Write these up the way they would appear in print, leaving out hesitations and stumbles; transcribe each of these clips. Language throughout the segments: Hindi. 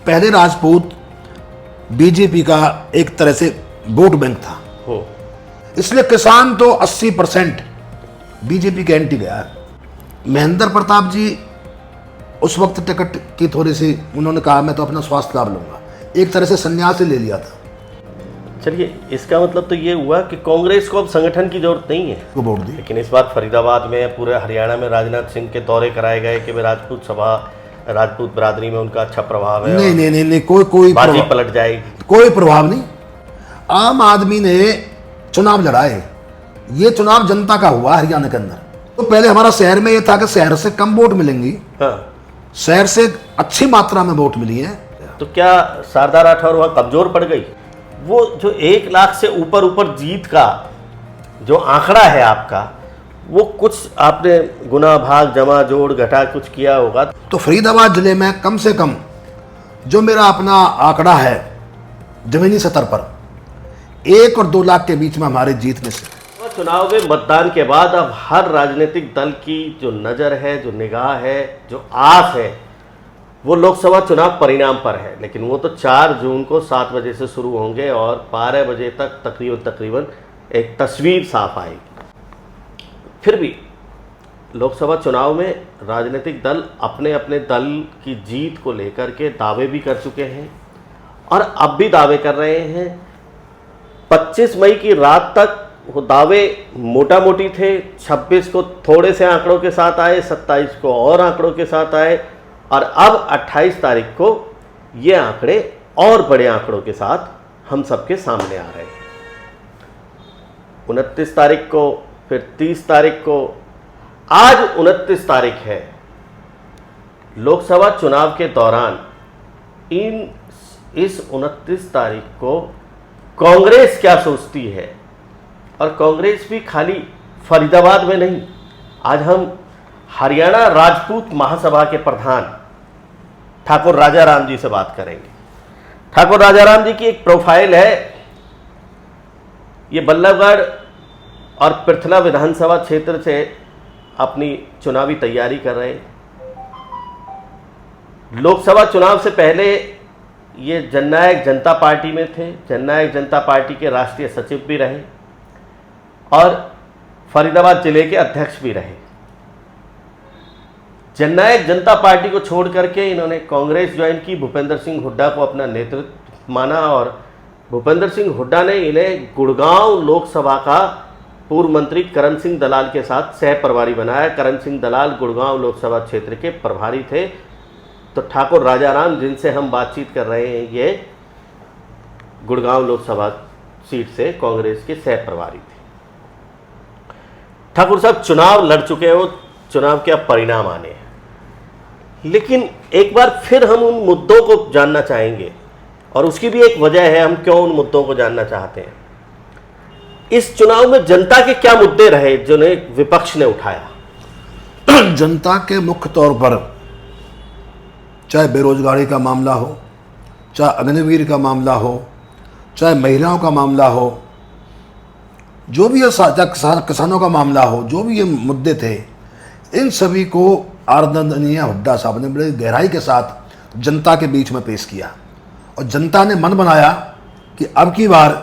पहले राजपूत बीजेपी का एक तरह से वोट बैंक था, इसलिए किसान तो 80% बीजेपी के एंटी गया है। महेंद्र प्रताप जी उस वक्त टिकट की थोड़ी सी उन्होंने कहा मैं तो अपना स्वास्थ्य लाभ लूंगा, एक तरह से संन्यास ले लिया था। चलिए, इसका मतलब तो ये हुआ कि कांग्रेस को अब संगठन की जरूरत नहीं है, वो वोट दी। लेकिन इस बार फरीदाबाद में, पूरे हरियाणा में राजनाथ सिंह के दौरे कराए गए कि राजपूत सभा, राजपूत बरादरी में उनका अच्छा प्रभाव है। नहीं, कोई बाजी पलट जाएगी, कोई प्रभाव नहीं। आम आदमी ने चुनाव लड़ाए, ये चुनाव जनता का हुआ हरियाणा के अंदर। तो पहले हमारा शहर में ये था कि शहर से कम वोट मिलेंगी, शहर से अच्छी मात्रा में वोट मिली है। तो क्या शारदा राठौर वहाँ कमजोर पड़ गई? वो जो 1 लाख से ऊपर जीत का जो आंकड़ा है आपका, वो कुछ आपने गुना भाग जमा जोड़ घटा कुछ किया होगा। तो फरीदाबाद जिले में कम से कम जो मेरा अपना आंकड़ा है जमीनी सतह पर 1 और 2 लाख के बीच में हमारी जीत निश्चित है। चुनाव में मतदान के बाद अब हर राजनीतिक दल की जो नज़र है, जो निगाह है, जो आस है, वो लोकसभा चुनाव परिणाम पर है। लेकिन वो तो 4 जून को 7 बजे से शुरू होंगे और 12 बजे तक तकरीबन एक तस्वीर साफ आएगी। फिर भी लोकसभा चुनाव में राजनीतिक दल अपने अपने दल की जीत को लेकर के दावे भी कर चुके हैं और अब भी दावे कर रहे हैं। 25 मई की रात तक वो दावे मोटा मोटी थे, 26 को थोड़े से आंकड़ों के साथ आए, 27 को और आंकड़ों के साथ आए और अब 28 तारीख को ये आंकड़े और बड़े आंकड़ों के साथ हम सबके सामने आ रहे हैं। 29 तारीख को, फिर 30 तारीख को, आज 29 तारीख है। लोकसभा चुनाव के दौरान इस 29 तारीख को कांग्रेस क्या सोचती है, और कांग्रेस भी खाली फरीदाबाद में नहीं। आज हम हरियाणा राजपूत महासभा के प्रधान ठाकुर राजाराम जी से बात करेंगे। ठाकुर राजाराम जी की एक प्रोफाइल है। ये बल्लभगढ़ और पृथला विधानसभा क्षेत्र से अपनी चुनावी तैयारी कर रहे हैं। लोकसभा चुनाव से पहले ये जननायक जनता पार्टी में थे, जननायक जनता पार्टी के राष्ट्रीय सचिव भी रहे और फरीदाबाद जिले के अध्यक्ष भी रहे। जननायक जनता पार्टी को छोड़ करके इन्होंने कांग्रेस ज्वाइन की, भूपेंद्र सिंह हुड्डा को अपना नेतृत्व माना और भूपेंद्र सिंह हुड्डा ने इन्हें गुड़गांव लोकसभा का पूर्व मंत्री करण सिंह दलाल के साथ सह प्रभारी बनाया। करण सिंह दलाल गुड़गांव लोकसभा क्षेत्र के प्रभारी थे। तो ठाकुर राजाराम जिनसे हम बातचीत कर रहे हैं, ये गुड़गांव लोकसभा सीट से कांग्रेस के सह प्रभारी थे। ठाकुर साहब चुनाव लड़ चुके हैं, वो चुनाव के अब परिणाम आने हैं, लेकिन एक बार फिर हम उन मुद्दों को जानना चाहेंगे और उसकी भी एक वजह है हम क्यों उन मुद्दों को जानना चाहते हैं। इस चुनाव में जनता के क्या मुद्दे रहे जिन्हें विपक्ष ने उठाया? जनता के मुख्य तौर पर चाहे बेरोजगारी का मामला हो, चाहे अग्निवीर का मामला हो, चाहे महिलाओं का मामला हो, जो भी किसानों का मामला हो, जो भी ये मुद्दे थे, इन सभी को आदरणीय हुड्डा साहब ने बड़े गहराई के साथ जनता के बीच में पेश किया और जनता ने मन बनाया कि अब की बार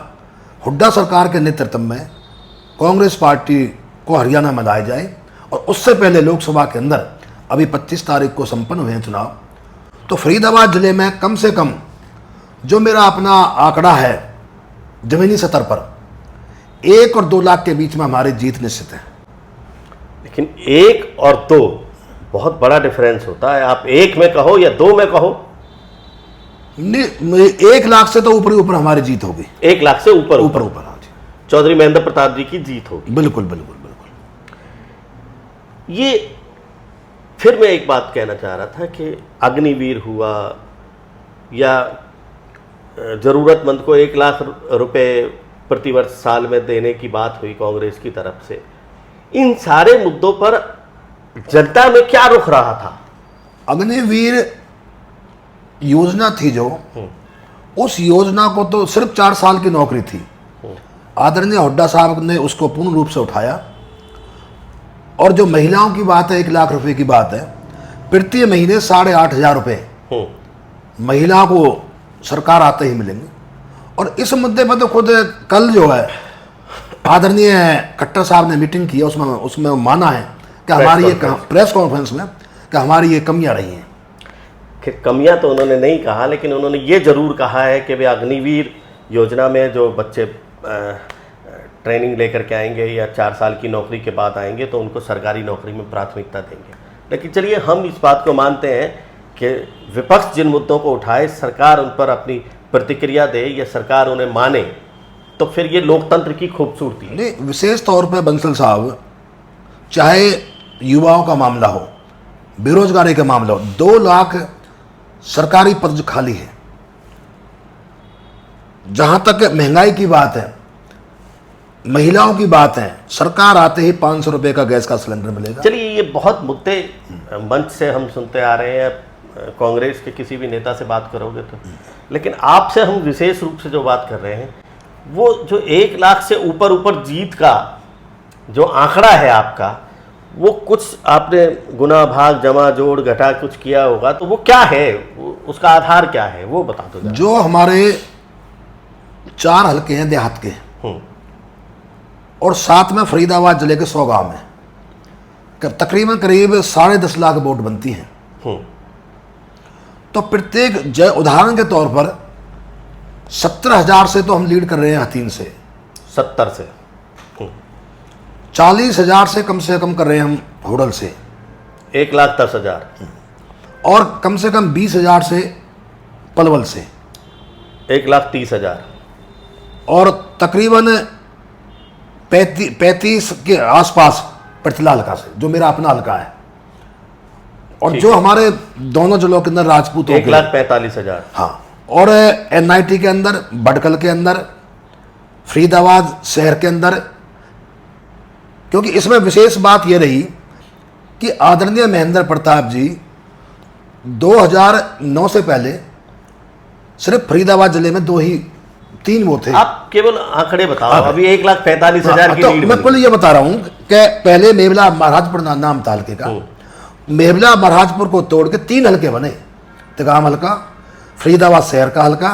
हुड्डा सरकार के नेतृत्व में कांग्रेस पार्टी को हरियाणा में लाया जाए। और उससे पहले लोकसभा के अंदर अभी 25 तारीख को संपन्न हुए हैं चुनाव। तो फरीदाबाद जिले में कम से कम जो मेरा अपना आंकड़ा है जमीनी सतह पर 1 और 2 लाख के बीच में हमारी जीत निश्चित है। लेकिन 1 और 2 बहुत बड़ा डिफरेंस होता है। आप 1 में कहो या 2 में कहो, नहीं, 1 लाख से तो ऊपर ही ऊपर हमारी जीत होगी। 1 लाख से ऊपर ऊपर हाँ जी, चौधरी महेंद्र प्रताप जी की जीत होगी। बिल्कुल बिल्कुल बिल्कुल। ये फिर मैं एक बात कहना चाह रहा था कि अग्निवीर हुआ या जरूरतमंद को 1 लाख रुपए प्रतिवर्ष साल में देने की बात हुई कांग्रेस की तरफ से, इन सारे मुद्दों पर जनता में क्या रुख रहा था? अग्निवीर योजना थी जो, उस योजना को तो सिर्फ 4 साल की नौकरी थी। आदरणीय हुड्डा साहब ने उसको पूर्ण रूप से उठाया। और जो महिलाओं की बात है, 1 लाख रुपए की बात है, प्रति महीने 8,500 रुपये महिलाओं को सरकार आते ही मिलेंगे। और इस मुद्दे पर तो खुद कल जो है आदरणीय खट्टर साहब ने मीटिंग की है, उसमें माना है कि हमारी ये प्रेस कॉन्फ्रेंस में कि हमारी ये कमियां रही हैं। कमियां तो उन्होंने नहीं कहा, लेकिन उन्होंने ये जरूर कहा है कि वे अग्निवीर योजना में जो बच्चे ट्रेनिंग लेकर के आएंगे या 4 साल की नौकरी के बाद आएंगे तो उनको सरकारी नौकरी में प्राथमिकता देंगे। लेकिन चलिए हम इस बात को मानते हैं कि विपक्ष जिन मुद्दों को उठाए, सरकार उन पर अपनी प्रतिक्रिया दे या सरकार उन्हें माने, तो फिर ये लोकतंत्र की खूबसूरती है। नहीं, विशेष तौर पर बंसल साहब, चाहे युवाओं का मामला हो, बेरोजगारी का मामला हो, 2 लाख सरकारी पद खाली है। जहां तक महंगाई की बात है, महिलाओं की बात है, सरकार आते ही 500 रुपए का गैस का सिलेंडर मिलेगा। चलिए, ये बहुत मुद्दे मंच से हम सुनते आ रहे हैं, कांग्रेस के किसी भी नेता से बात करोगे तो, लेकिन आपसे हम विशेष रूप से जो बात कर रहे हैं वो जो 1 लाख से ऊपर जीत का जो आंकड़ा है आपका, वो कुछ आपने गुना भाग जमा जोड़ घटा कुछ किया होगा, तो वो क्या है, उसका आधार क्या है, वो बता दो। जो हमारे 4 हल्के हैं देहात के, और साथ में फरीदाबाद जिले के 100 गांव में तकरीबन करीब 10.5 लाख वोट बनती हैं। तो प्रत्येक उदाहरण के तौर पर 17,000 से तो हम लीड कर रहे हैं हथीन से, 70 से 40,000 से कम कर रहे हैं हम होडल से, 1,10,000, और कम से कम 20,000 से पलवल से, 1,30,000, और तकरीबन 35 के आसपास पृथला हल्का से, जो मेरा अपना हल्का है, और जो हमारे दोनों जिलों के अंदर राजपूत 1,45,000। हाँ, और NIT के अंदर, बडकल के अंदर, फरीदाबाद शहर के अंदर। क्योंकि इसमें विशेष बात यह रही कि आदरणीय महेंद्र प्रताप जी 2009 से पहले सिर्फ फरीदाबाद जिले में 3 वो थे। आप केवल आंकड़े बताओ, अभी 1,45,000 की तो लीड मैं कुल ये बता रहा हूं कि पहले मेवला महाराजपुर नाम था हल्के का, मेवला महाराजपुर को तोड़ के 3 हल्के बने, तिगाम हल्का, फरीदाबाद शहर का हल्का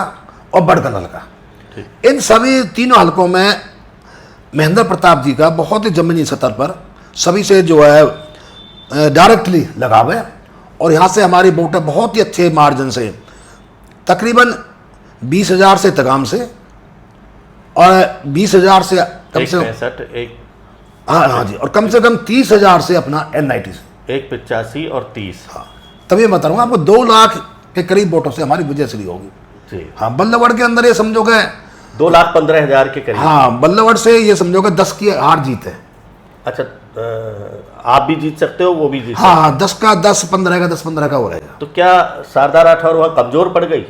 और बडकल हल्का। इन सभी तीनों हल्कों में महेंद्र प्रताप जी का बहुत ही जमीनी सतह पर सभी से जो है डायरेक्टली लगाव है, और यहाँ से हमारी वोटें बहुत ही अच्छे मार्जिन से, तकरीबन 20,000 से तिगाम से, और 20,000 से कम से कम, हाँ जी, और कम से कम 30,000 से अपना NIT से, 1,85 और 30। हाँ, तभी मैं बता रहा हूँ आपको 2 लाख के करीब वोटों से हमारी विजयश्री होगी जी। हाँ, बल्लभगढ़ के अंदर ये समझोगे 2,15,000 के करीब। हाँ, बल्लभगढ़ से ये समझोगे 10 की हार जीत है। अच्छा, आप भी जीत सकते हो, वो भी जीत हाँ हाँ, 10 का 10, 15 का 10, 15 का हो रहेगा। तो क्या शारदा राठौर वहाँ कमजोर पड़ गई?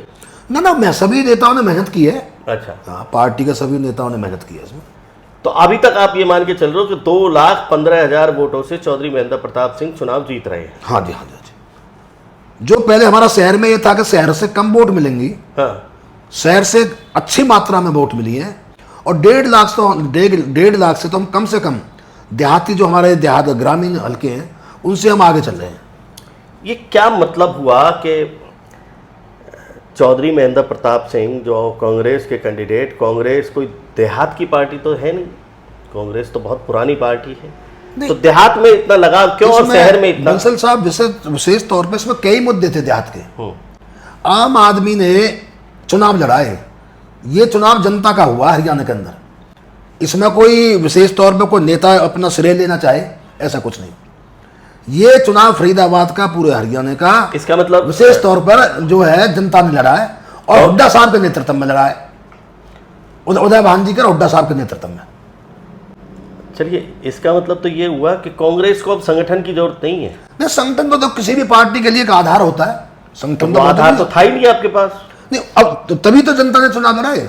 ना, मैं सभी नेताओं ने मेहनत की है। अच्छा, हाँ, पार्टी के सभी नेताओं ने मेहनत की है इसमें। तो अभी तक आप ये मान के चल रहे हो कि 2,15,000 वोटों से चौधरी महेंद्र प्रताप सिंह चुनाव जीत रहे हैं? हाँ जी, हाँ जी, हाँ जी। जो पहले हमारा शहर में ये था कि शहर से कम वोट मिलेंगी, हाँ, शहर से अच्छी मात्रा में वोट मिली है, और 1.5 लाख से तो हम कम से कम देहाती, जो हमारे देहात ग्रामीण हल्के हैं, उनसे हम आगे चल रहे हैं। ये क्या मतलब हुआ कि चौधरी महेंद्र प्रताप सिंह जो कांग्रेस के कैंडिडेट, कांग्रेस कोई देहात की पार्टी तो है नहीं, कांग्रेस तो बहुत पुरानी पार्टी है, तो देहात में इतना लगाव क्यों और शहर में इतना? बंसल साहब, विशेष तौर पर इसमें कई मुद्दे थे देहात के। आम आदमी ने चुनाव लड़ाए, ये चुनाव जनता का हुआ हरियाणा के अंदर, इसमें कोई विशेष तौर पर कोई नेता अपना श्रेय लेना चाहे ऐसा कुछ नहीं। ये चुनाव फरीदाबाद का, पूरे हरियाणा का, इसका मतलब विशेष तौर पर जो है जनता ने लड़ा है, और हुड्डा साहब के नेतृत्व में लड़ा है, उदय भान जी के हुड्डा साहब के नेतृत्व में। चलिए, इसका मतलब तो ये हुआ कि कांग्रेस को अब संगठन की जरूरत नहीं है। नहीं, संगठन तो किसी भी पार्टी के लिए एक आधार होता है, संगठन तो आधार तो था ही नहीं आपके पास। नहीं, अब तो तभी तो जनता ने चुनाव लड़ाए।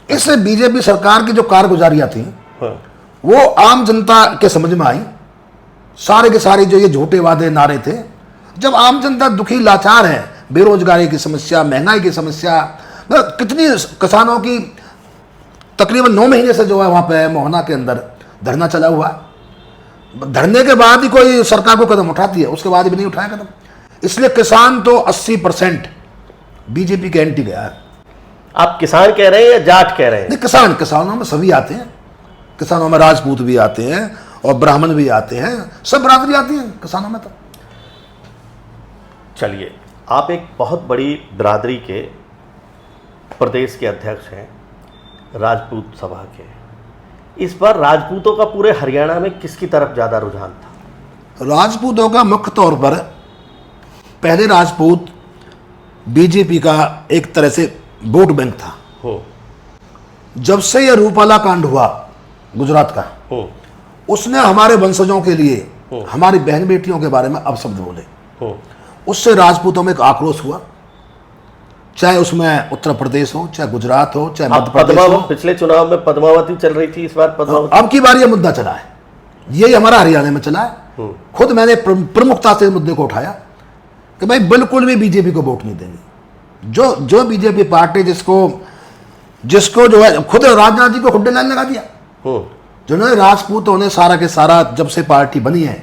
इससे बीजेपी सरकार की जो कारगुजारियां थी, हाँ, वो आम जनता के समझ में आई। सारे के सारे जो ये झूठे वादे नारे थे, जब आम जनता दुखी लाचार है, बेरोजगारी की समस्या, महंगाई की समस्या, कितनी किसानों की तकरीबन 9 महीने से जो है वहां पे मोहना के अंदर धरना चला हुआ, धरने के बाद ही कोई सरकार को कदम उठाती है, उसके बाद भी नहीं उठाया कदम। इसलिए किसान तो 80% बीजेपी के एंटी गया है। आप किसान कह रहे हैं या जाट कह रहे हैं? नहीं, किसानों में सभी आते हैं। किसानों में राजपूत भी आते हैं और ब्राह्मण भी आते हैं, सब बरादरी आती है किसानों में। तो चलिए, आप एक बहुत बड़ी बिरादरी के प्रदेश के अध्यक्ष हैं, राजपूत सभा के। इस बार राजपूतों का पूरे हरियाणा में किसकी तरफ ज़्यादा रुझान था? राजपूतों का मुख्य तौर पर, पहले राजपूत बीजेपी का एक तरह से वोट बैंक था। जब से यह रूपाला कांड हुआ गुजरात का, उसने हमारे वंशजों के लिए, हमारी बहन बेटियों के बारे में अपशब्द बोले। उससे राजपूतों में एक आक्रोश हुआ, चाहे उसमें उत्तर प्रदेश हो, चाहे गुजरात हो, चाहे मध्य प्रदेश हो। पिछले चुनाव में पद्मावती चल रही थी, इस बार पद्मावती। अब की बार यह मुद्दा चला है, यही हमारा हरियाणा में चला है। खुद मैंने प्रमुखता से मुद्दे को उठाया कि भाई बिल्कुल भी बीजेपी को वोट नहीं देंगे। जो बीजेपी पार्टी जिसको जो है, खुद राजनाथ जी को खुड्डे लाइन लगा दिया। जिन्होंने राजपूतों ने सारा के सारा, जब से पार्टी बनी है,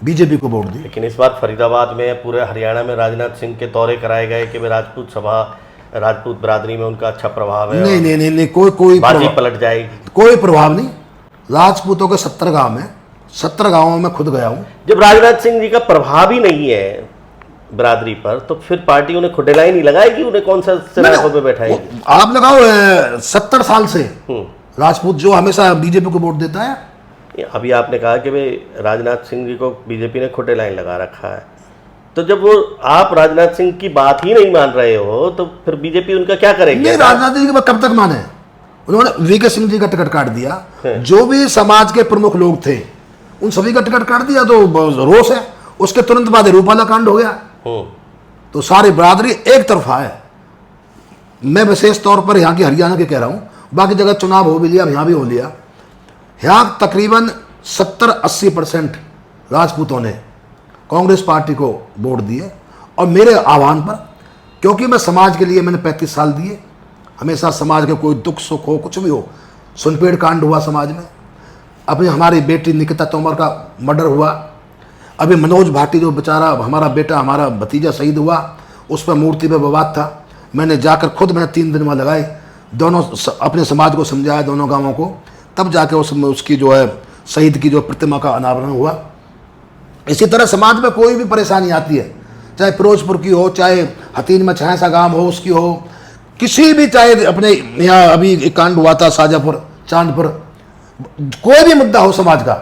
बीजेपी को वोट दी। लेकिन इस बार फरीदाबाद में, पूरे हरियाणा में राजनाथ सिंह के दौरे कराए गए कि राजपूत सभा, राजपूत बिरादरी में उनका अच्छा प्रभाव है। नहीं, कोई बाजी पलट जाएगी। कोई प्रभाव नहीं। राजपूतों के 70 गांव में, 70 गांवों में खुद गया हूं। जब राजनाथ सिंह जी का प्रभाव ही नहीं है बिरादरी पर, तो फिर पार्टी उन्हें खुडेलाई नहीं लगाएगी, उन्हें कौन सा सिरासों पे बैठाएगी? आप लगाओ, 70 साल से राजपूत जो हमेशा बीजेपी को वोट देता है। अभी आपने कहा कि भाई राजनाथ सिंह जी को बीजेपी ने खुडे लाइन लगा रखा है, तो जब वो आप राजनाथ सिंह की बात ही नहीं मान रहे हो, तो फिर बीजेपी उनका क्या करेगी? नहीं, राजनाथ सिंह की बात कब तक माने? उन्होंने वीके सिंह जी का टिकट काट दिया। जो भी समाज के प्रमुख लोग थे, उन सभी का टिकट काट दिया, तो रोष है। उसके तुरंत बाद रूपाला कांड हो गया, तो सारी बिरादरी एक तरफा है। मैं विशेष तौर पर यहाँ की हरियाणा के कह रहा हूँ, बाकी जगह चुनाव हो भी लिया, यहाँ भी हो लिया। यहाँ तकरीबन 70-80% राजपूतों ने कांग्रेस पार्टी को वोट दिए, और मेरे आह्वान पर, क्योंकि मैं समाज के लिए मैंने 35 साल दिए। हमेशा समाज के कोई दुख सुख हो, कुछ भी हो, सुनपेड़ कांड हुआ समाज में, अभी हमारी बेटी निकिता तोमर का मर्डर हुआ, अभी मनोज भाटी जो बेचारा हमारा बेटा, हमारा भतीजा शहीद हुआ, उस पर मूर्ति पे विवाद था। मैंने जाकर खुद मैंने 3 दिन में लगाए, दोनों अपने समाज को समझाया, दोनों गांवों को, तब जाके उसकी जो है शहीद की जो प्रतिमा का अनावरण हुआ। इसी तरह समाज में कोई भी परेशानी आती है, चाहे फिरोजपुर की हो, चाहे हतीन में छायासा गांव हो उसकी हो, किसी भी, चाहे अपने यहाँ अभी एक कांड हुआ था शाजापुर, चांदपुर, कोई भी मुद्दा हो समाज का,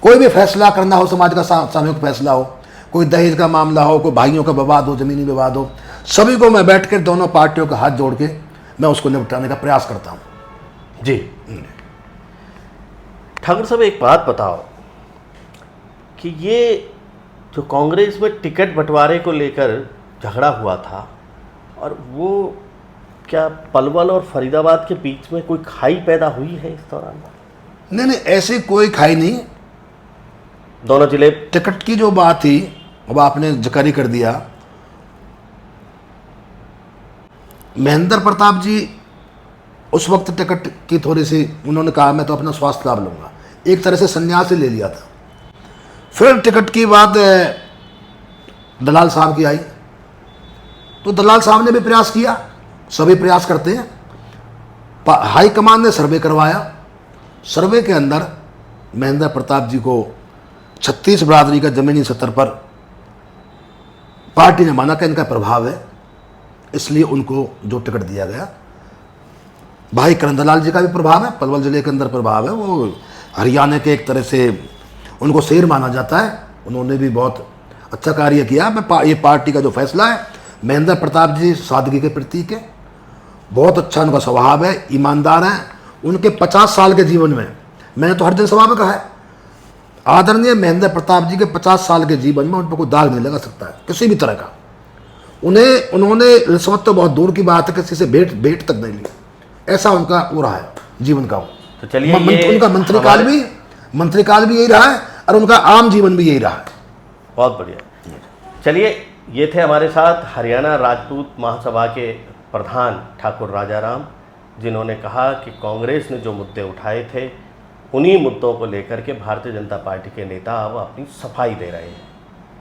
कोई भी फैसला करना हो समाज का, सामूहिक फैसला हो, कोई दहेज का मामला हो, कोई भाइयों का विवाद हो, जमीनी विवाद हो, सभी को मैं बैठ कर दोनों पार्टियों का हाथ जोड़ के मैं उसको निपटाने का प्रयास करता हूँ। जी ठाकुर साहब, एक बात बताओ कि ये जो कांग्रेस में टिकट बंटवारे को लेकर झगड़ा हुआ था, और वो क्या पलवल और फरीदाबाद के बीच में कोई खाई पैदा हुई है इस दौरान? नहीं, ऐसी कोई खाई नहीं। दोनों जिले टिकट की जो बात थी, अब आपने जिक्र ही कर दिया। महेंद्र प्रताप जी उस वक्त टिकट की थोड़ी सी, उन्होंने कहा मैं तो अपना स्वास्थ्य लाभ लूंगा, एक तरह से संन्यास ही ले लिया था। फिर टिकट की बात दलाल साहब की आई, तो दलाल साहब ने भी प्रयास किया, सभी प्रयास करते हैं। हाईकमान ने सर्वे करवाया, सर्वे के अंदर महेंद्र प्रताप जी को 36 बिरादरी का जमीनी स्तर पर पार्टी ने माना कि इनका प्रभाव है, इसलिए उनको जो टिकट दिया गया। भाई करंदलाल जी का भी प्रभाव है, पलवल जिले के अंदर प्रभाव है, वो हरियाणा के एक तरह से उनको शेर माना जाता है, उन्होंने भी बहुत अच्छा कार्य किया। ये पार्टी का जो फैसला है, महेंद्र प्रताप जी सादगी के प्रतीक है, बहुत अच्छा उनका स्वभाव है, ईमानदार हैं। उनके 50 साल के जीवन में, मैंने तो हर दिन सभा में कहा है, आदरणीय महेंद्र प्रताप जी के 50 साल के जीवन में उन पर कोई दाग नहीं लगा सकता है किसी भी तरह का। उन्होंने रिश्वत तो बहुत दूर की बात है, किसी से भेंट तक नहीं ली, ऐसा उनका वो रहा है जीवन का। तो चलिए, उनका मंत्रीकाल भी यही रहा है, और उनका आम जीवन भी यही रहा है। बहुत बढ़िया। चलिए, ये थे हमारे साथ हरियाणा राजपूत महासभा के प्रधान ठाकुर राजाराम, जिन्होंने कहा कि कांग्रेस ने जो मुद्दे उठाए थे, उन्हीं मुद्दों को लेकर के भारतीय जनता पार्टी के नेता अब अपनी सफाई दे रहे हैं।